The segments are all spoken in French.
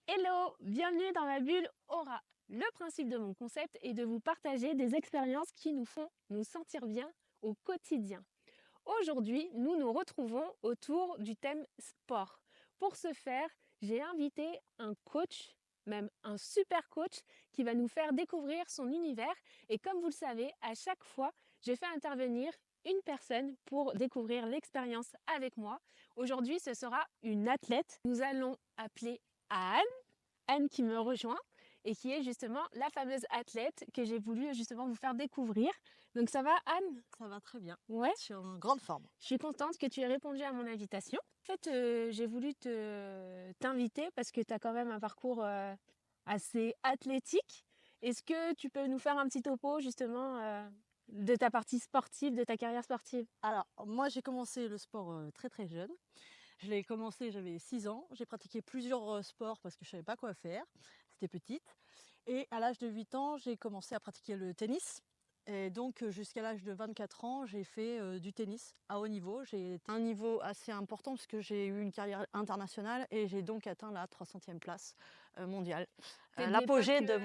Hello, bienvenue dans ma bulle Aura. Le principe de mon concept est de vous partager des expériences qui nous font nous sentir bien au quotidien. Aujourd'hui, nous nous retrouvons autour du thème sport. Pour ce faire, j'ai invité un coach, même un super coach, qui va nous faire découvrir son univers. Et comme vous le savez, à chaque fois, je fais intervenir une personne pour découvrir l'expérience avec moi. Aujourd'hui, ce sera une athlète. Nous allons appeler Anne. Anne qui me rejoint et qui est justement la fameuse athlète que j'ai voulu justement vous faire découvrir. Donc ça va Anne? Ça va très bien. Ouais. Je suis en grande forme. Je suis contente que tu aies répondu à mon invitation. En fait, j'ai voulu t'inviter parce que tu as quand même un parcours assez athlétique. Est-ce que tu peux nous faire un petit topo justement de ta partie sportive, de ta carrière sportive? Alors, moi, j'ai commencé le sport très très jeune. Je l'ai commencé, j'avais 6 ans. J'ai pratiqué plusieurs sports parce que je ne savais pas quoi faire. C'était petite. Et à l'âge de 8 ans, j'ai commencé à pratiquer le tennis. Et donc, jusqu'à l'âge de 24 ans, j'ai fait du tennis à haut niveau. J'ai un niveau assez important parce que j'ai eu une carrière internationale et j'ai donc atteint la 300e place mondiale. L'apogée de T'es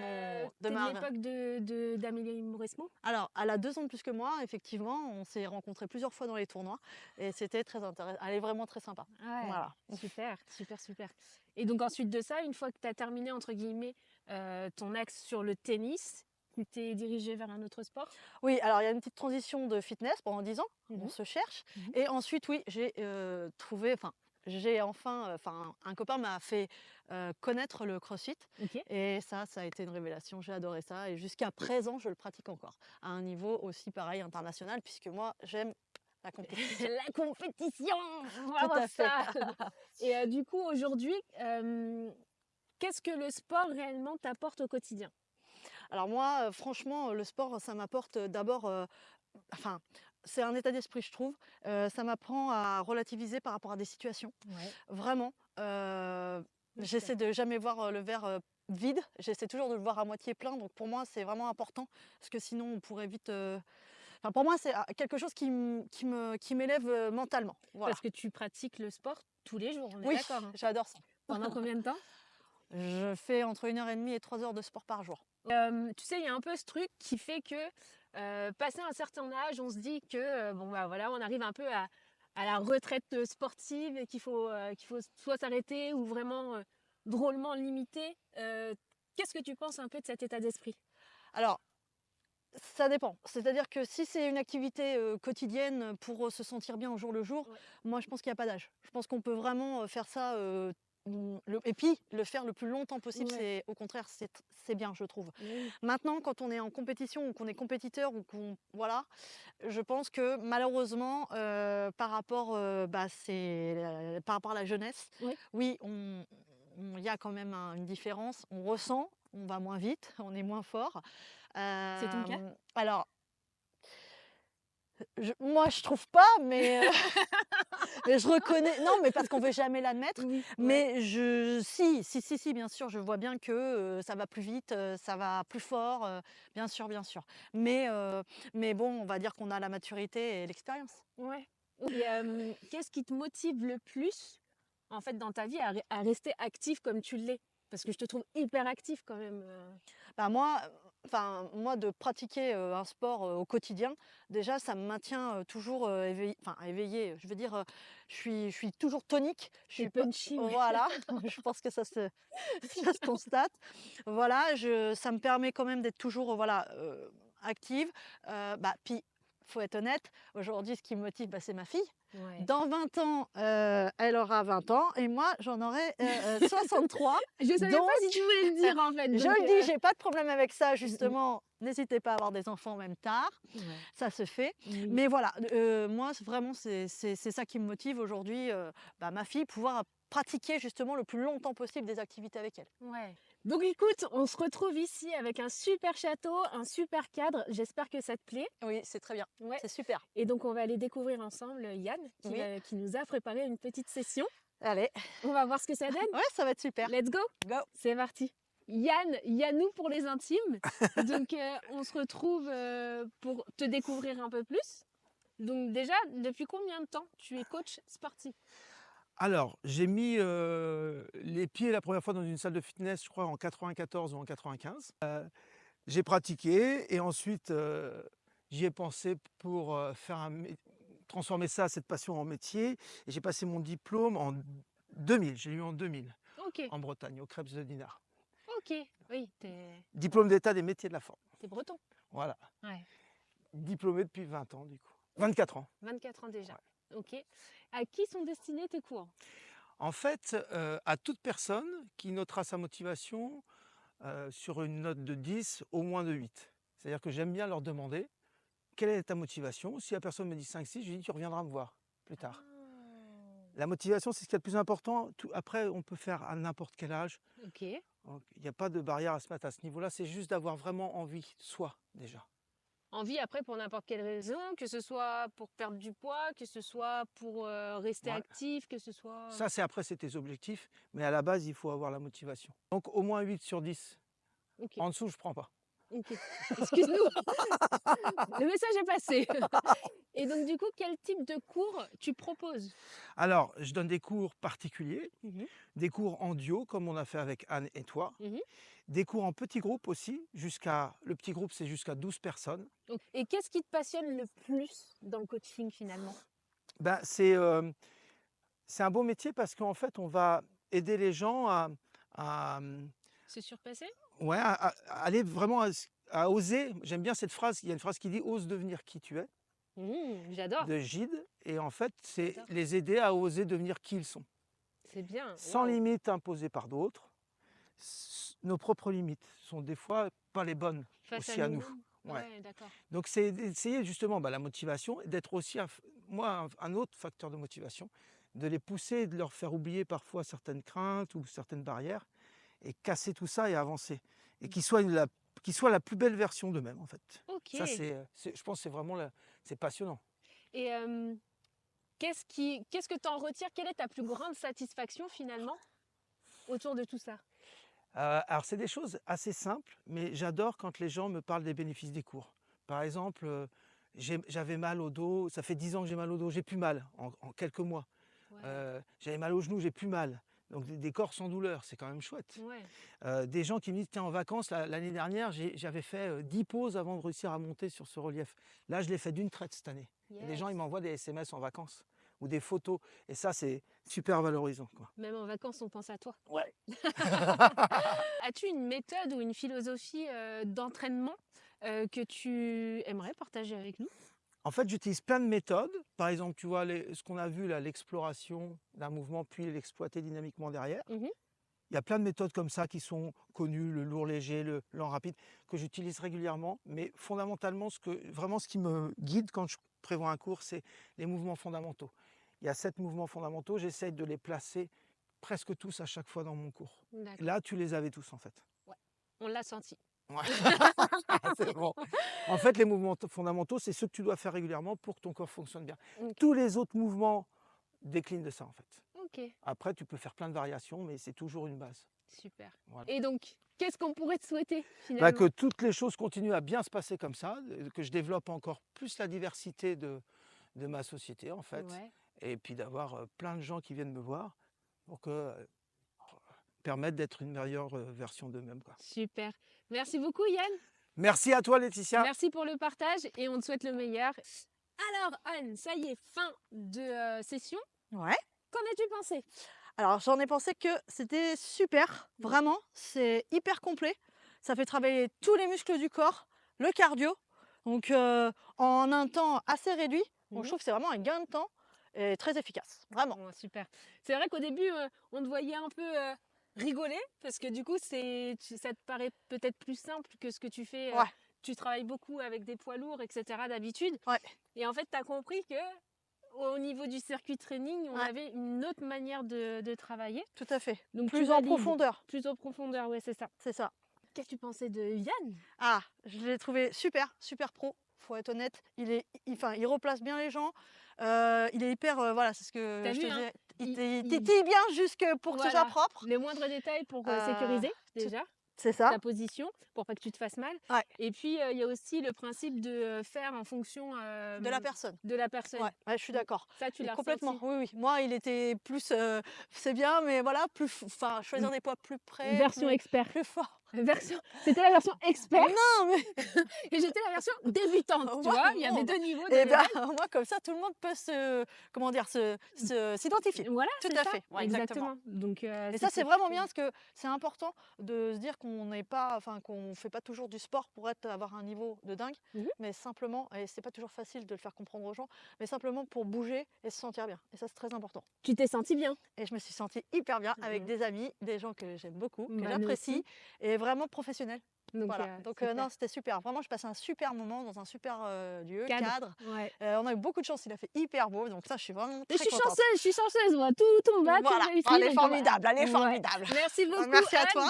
de ma... l'époque d'Amélie Mauresmo? Alors, elle a 2 ans de plus que moi, effectivement. On s'est rencontrés plusieurs fois dans les tournois et c'était très intéressant. Elle est vraiment très sympa. Ouais, Voilà. super, super, super. Et donc ensuite de ça, une fois que tu as terminé, entre guillemets, ton axe sur le tennis, tu t'es dirigé vers un autre sport? Oui, alors il y a une petite transition de fitness pendant 10 ans. On Mhm, se cherche. mhm. Et ensuite, oui, j'ai trouvé, j'ai enfin, un copain m'a fait connaître le CrossFit. Ok. Et ça a été une révélation. J'ai adoré ça. Et jusqu'à présent, je le pratique encore. À un niveau aussi pareil international, puisque moi, j'aime la compétition. La compétition, on va Tout voir à fait. ça. Et du coup, aujourd'hui, qu'est-ce que le sport réellement t'apporte au quotidien? Alors moi, franchement, le sport, ça m'apporte d'abord, enfin, c'est un état d'esprit, je trouve. Ça m'apprend à relativiser par rapport à des situations. Ouais, Vraiment, je suis j'essaie d'accord. de jamais voir, le verre, vide. J'essaie toujours de le voir à moitié plein. Donc pour moi, c'est vraiment important parce que sinon on pourrait vite, pour moi, c'est, quelque chose qui m'élève, mentalement. Voilà. Parce que tu pratiques le sport tous les jours, on est Oui, d'accord, hein. j'adore ça. Pendant combien de temps? Je fais entre 1 heure et demie et 3 heures de sport par jour. Tu sais, il y a un peu ce truc qui fait que, passé un certain âge, on se dit que, bon, bah, voilà, on arrive un peu à la retraite, sportive et qu'il faut soit s'arrêter ou vraiment, drôlement limiter. Qu'est-ce que tu penses un peu de cet état d'esprit? Alors, ça dépend. C'est-à-dire que si c'est une activité, quotidienne pour, se sentir bien au jour le jour, Ouais. moi je pense qu'il y a pas d'âge. Je pense qu'on peut vraiment, faire ça, et puis le faire le plus longtemps possible, Ouais. c'est au contraire, c'est bien, je trouve. Mais oui. Maintenant, quand on est en compétition ou qu'on est compétiteur ou qu'on voilà, je pense que malheureusement, par rapport, par rapport à la jeunesse, Oui. oui, il y a quand même une différence. On ressent, on va moins vite, on est moins fort. C'est ton cas? Alors, moi, je trouve pas, mais mais je reconnais non, mais parce qu'on veut jamais l'admettre, Oui, ouais. mais si, bien sûr, je vois bien que, ça va plus vite, ça va plus fort, bien sûr, bien sûr. Mais bon, on va dire qu'on a la maturité et l'expérience. Ouais. Et qu'est-ce qui te motive le plus, en fait, dans ta vie à rester actif comme tu l'es? Parce que je te trouve hyper actif quand même, Bah, moi de pratiquer, un sport, au quotidien, déjà ça me maintient, toujours, éveillée, je veux dire, je suis toujours tonique, je Tu suis pas punchy, ouais. voilà, je pense que ça se constate. Voilà, ça me permet quand même d'être toujours, voilà, active, puis faut être honnête, aujourd'hui ce qui me motive, c'est ma fille. Ouais. Dans 20 ans, elle aura 20 ans et moi j'en aurai, 63. Je savais pas si tu Donc voulais le dire en fait, je donc le dis, j'ai pas de problème avec ça mmh mh. justement. N'hésitez pas à avoir des enfants même tard, Ouais. ça se fait. Oui. Mais voilà, moi vraiment c'est ça qui me motive aujourd'hui, ma fille, pouvoir pratiquer justement le plus longtemps possible des activités avec elle. Ouais. Donc écoute, on se retrouve ici avec un super château, un super cadre. J'espère que ça te plaît. Oui, c'est très bien, Ouais. c'est super. Et donc on va aller découvrir ensemble Yann Oui, qui nous a préparé une petite session. allez, On va voir ce que ça donne. ouais, ça va être super. Let's go! Go! C'est parti. Yann, Yannou pour les intimes. Donc on se retrouve pour te découvrir un peu plus. Donc déjà, depuis combien de temps tu es coach sportif? Alors, j'ai mis, les pieds la première fois dans une salle de fitness, je crois en 94 ou en 95. J'ai pratiqué et ensuite j'y ai pensé pour transformer ça, cette passion en métier. Et j'ai passé mon diplôme en 2000, j'ai eu en 2000 Ok, en Bretagne, au Crêpes de Dinard. ok. Oui, t'es Diplôme d'état des métiers de la forme. breton. Voilà. Ouais. Diplômé depuis 20 ans du coup. 24 ans. 24 ans déjà. Ouais. Ok. À qui sont destinés tes cours? En fait, à toute personne qui notera sa motivation sur une note de 10, au moins de 8. C'est-à-dire que j'aime bien leur demander quelle est ta motivation. Si la personne me dit 5-6, je lui dis tu reviendras me voir plus tard. La motivation, c'est ce qui est le plus important. Après, on peut faire à n'importe quel âge. Ok. Il n'y a pas de barrière à se mettre à ce niveau-là. C'est juste d'avoir vraiment envie, soi, déjà. Envie après pour n'importe quelle raison, que ce soit pour perdre du poids, que ce soit pour rester Ouais. actif, que ce soit... Ça, c'est après, c'est tes objectifs. Mais à la base, il faut avoir la motivation. Donc, au moins 8 sur 10. Ok, En dessous, je ne prends pas. ok. Excuse-nous. Le message est passé. Et donc du coup, quel type de cours tu proposes? Alors, je donne des cours particuliers, Mhm, des cours en duo, comme on a fait avec Anne et toi, mhm. des cours en petits groupes aussi. Le petit groupe, c'est jusqu'à 12 personnes. Et qu'est-ce qui te passionne le plus dans le coaching finalement? Ben, c'est un beau métier parce qu'en fait, on va aider les gens à, Se surpasser? ouais, à aller vraiment à oser. J'aime bien cette phrase. Il y a une phrase qui dit ose devenir qui tu es, J'adore, de Gide. Et en fait, c'est j'adore. les aider à oser devenir qui ils sont, C'est bien. sans Waouh. limites imposées par d'autres. Nos propres limites sont des fois pas les bonnes Face à aussi à nous. nous-mêmes. Ouais. Ouais, d'accord. Donc c'est d'essayer justement la motivation, et d'être aussi un autre facteur de motivation, de les pousser, de leur faire oublier parfois certaines craintes ou certaines barrières, et casser tout ça et avancer. Et qu'ils soient la plus belle version d'eux-mêmes en fait. Ok. Ça je pense que c'est vraiment c'est passionnant. Et qu'est-ce que tu en retires? Quelle est ta plus grande satisfaction finalement autour de tout ça? Alors c'est des choses assez simples, mais j'adore quand les gens me parlent des bénéfices des cours. Par exemple, j'avais mal au dos, ça fait 10 ans que j'ai mal au dos, j'ai plus mal en quelques mois. Ouais, J'avais mal au genou, j'ai plus mal. Donc des corps sans douleur, c'est quand même chouette. ouais. Des gens qui me disent, tiens, en vacances, l'année dernière, j'avais fait 10 pauses avant de réussir à monter sur ce relief. Là, je l'ai fait d'une traite cette année. Et les gens, ils Yes. m'envoient des SMS en vacances ou des photos. Et ça, c'est super valorisant, quoi. Même en vacances, on pense à toi. Ouais. As-tu une méthode ou une philosophie d'entraînement que tu aimerais partager avec nous? En fait, j'utilise plein de méthodes. Par exemple, tu vois, ce qu'on a vu là, l'exploration d'un mouvement, puis l'exploiter dynamiquement derrière. Mhm. Il y a plein de méthodes comme ça qui sont connues, le lourd léger, le lent rapide, que j'utilise régulièrement. Mais fondamentalement, ce qui me guide quand je prévois un cours, c'est les mouvements fondamentaux. Il y a 7 mouvements fondamentaux, j'essaye de les placer presque tous à chaque fois dans mon cours. D'accord. Là, tu les avais tous en fait. Ouais. On l'a senti. Ouais. C'est bon. En fait, les mouvements fondamentaux, c'est ceux que tu dois faire régulièrement pour que ton corps fonctionne bien. Ok. Tous les autres mouvements déclinent de ça en fait. Ok. Après, tu peux faire plein de variations, mais c'est toujours une base. Super. Voilà. Et donc, qu'est-ce qu'on pourrait te souhaiter Bah, finalement? que toutes les choses continuent à bien se passer comme ça, que je développe encore plus la diversité de ma société en fait, Ouais. et puis d'avoir plein de gens qui viennent me voir pour permettre d'être une meilleure version d'eux-mêmes, quoi. Super. Merci beaucoup Yann. Merci à toi Laetitia. Merci pour le partage et on te souhaite le meilleur. Alors Anne, ça y est, fin de session. Ouais. Qu'en as-tu pensé? Alors, j'en ai pensé que c'était super, vraiment, c'est hyper complet. Ça fait travailler tous les muscles du corps, le cardio, donc en un temps assez réduit. Donc, je trouve que c'est vraiment un gain de temps et très efficace, vraiment. Oh, super. C'est vrai qu'au début, on te voyait un peu rigoler parce que du coup, ça te paraît peut-être plus simple que ce que tu fais. Ouais. Tu travailles beaucoup avec des poids lourds, etc. d'habitude. Ouais. Et en fait, tu as compris que au niveau du circuit training, on Ouais. avait une autre manière de travailler. Tout à fait. Donc, Plus tu en valides. profondeur, Plus en profondeur, ouais, c'est ça. c'est ça. Qu'est-ce que tu pensais de Yann? Ah, je l'ai trouvé super, super pro, faut être honnête. Il replace bien les gens. Il est hyper, voilà, c'est ce que T'as je vu, te hein, disais. Il il- tétille bien jusque pour que ce soit Voilà, propre. les moindres détails pour Euh, sécuriser tout- déjà. C'est ça. ta position pour pas que tu te fasses mal. Ouais. Et puis, il y a aussi le principe de faire en fonction De la personne. de la personne. Ouais, ouais, je suis d'accord. Ça, tu l'as Complètement, ressenti. oui, oui. Moi, il était plus, c'est bien, mais voilà, enfin, choisir des poids plus près, Version expert. plus fort. C'était la version expert Non, mais et j'étais la version débutante, tu Ouais, vois. Il y bon, avait 2 niveaux de eh ben, level. moi, comme ça, tout le monde peut s'identifier. Voilà, Tout c'est à ça, fait, ouais, exactement. Donc, Et ça, c'est vraiment bien parce que c'est important de se dire qu'on fait pas toujours du sport pour avoir un niveau de dingue, mais simplement, et c'est pas toujours facile de le faire comprendre aux gens, mais simplement pour bouger et se sentir bien. Et ça, c'est très important. Tu t'es senti bien. Et je me suis sentie hyper bien avec des amis, des gens que j'aime beaucoup, que Bah, nous j'apprécie, aussi. et vraiment professionnels. Donc, Voilà. Donc super. non, c'était super. Vraiment, je passais un super moment dans un super lieu, Cadre. cadre. Ouais. On a eu beaucoup de chance, il a fait hyper beau, donc ça, je suis vraiment Mais très contente. je suis chanceuse, moi. Tout tombe bien, tout Voilà, réussit. elle est donc, bah, formidable, elle est ouais. formidable. Merci beaucoup, Merci à Anne. toi.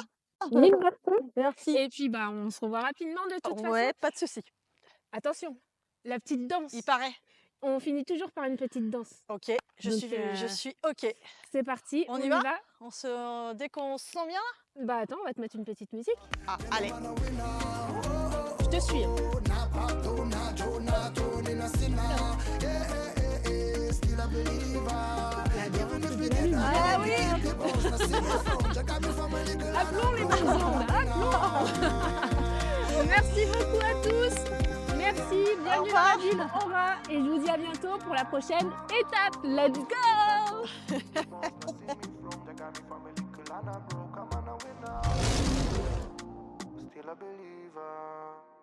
Mille merci. Merci. Et puis, bah, on se revoit rapidement de toute façon. Ouais, pas de souci. Attention, la petite danse. Il paraît. On finit toujours par une petite danse. Ok, je Donc, suis ok. C'est parti, On y va Dès qu'on se sent bien là. Bah attends, on va te mettre une petite musique. Ah, allez. Je te suis. Hein. La garantie de la lune. Ah oui. Appelons les bonnes ondes. Appelons. Merci beaucoup à tous. Merci, bienvenue dans la ville Aura. Et je vous dis à bientôt pour la prochaine étape. Let's go. Still a believer.